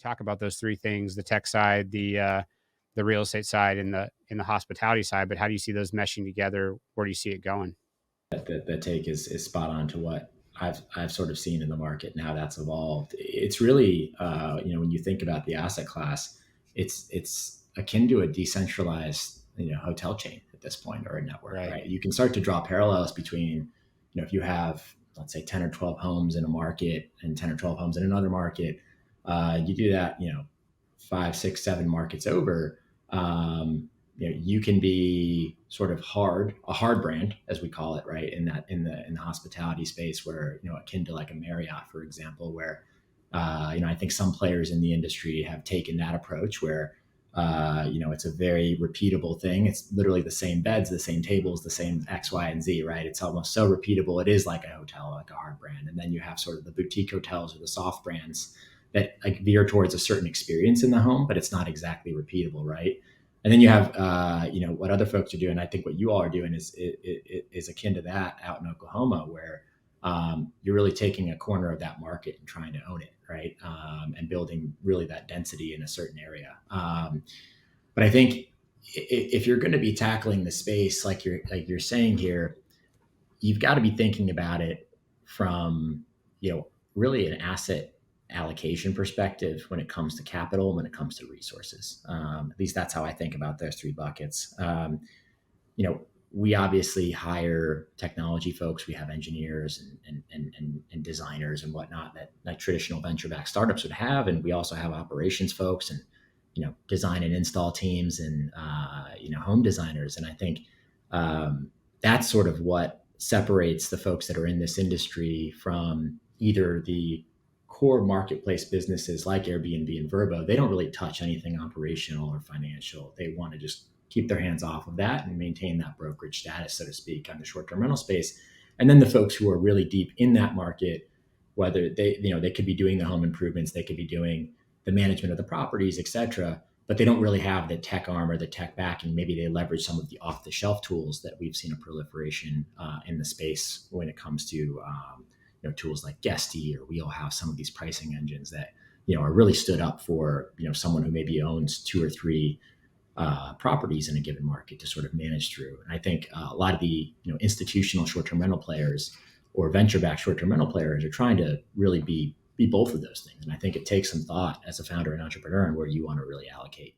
talk about those three things: the tech side, the real estate side, and the hospitality side. But how do you see those meshing together? Where do you see it going? The take is spot on to what I've sort of seen in the market and how that's evolved. It's really, when you think about the asset class, it's akin to a decentralized, hotel chain at this point, or a network, Right. right? You can start to draw parallels between, if you have, let's say, 10 or 12 homes in a market and 10 or 12 homes in another market, you do that, 5, 6, 7 markets over. You can be sort of a hard brand, as we call it, right? In the hospitality space, where, akin to like a Marriott, for example, where, I think some players in the industry have taken that approach where, it's a very repeatable thing. It's literally the same beds, the same tables, the same X, Y, and Z, right? It's almost so repeatable. It is like a hotel, like a hard brand. And then you have sort of the boutique hotels or the soft brands that like veer towards a certain experience in the home, but it's not exactly repeatable, right? And then you have, what other folks are doing. I think what you all are doing is akin to that out in Oklahoma, where you're really taking a corner of that market and trying to own it, right? And building really that density in a certain area. But I think if you're going to be tackling the space like you're saying here, you've got to be thinking about it from, really an asset allocation perspective when it comes to capital, when it comes to resources. At least that's how I think about those three buckets. We obviously hire technology folks. We have engineers and designers and whatnot that traditional venture-backed startups would have. And we also have operations folks and, design and install teams and, home designers. And I think that's sort of what separates the folks that are in this industry from either the core marketplace businesses like Airbnb and Vrbo. They don't really touch anything operational or financial. They want to just keep their hands off of that and maintain that brokerage status, so to speak, on the short-term rental space. And then the folks who are really deep in that market, whether they could be doing the home improvements, they could be doing the management of the properties, et cetera, but they don't really have the tech arm or the tech backing. Maybe they leverage some of the off-the-shelf tools that we've seen a proliferation in the space when it comes to tools like Guesty or Wheelhouse, some of these pricing engines that are really stood up for someone who maybe owns 2 or 3 properties in a given market to sort of manage through. And I think a lot of the institutional short-term rental players or venture-backed short-term rental players are trying to really be both of those things. And I think it takes some thought as a founder and entrepreneur and where you want to really allocate.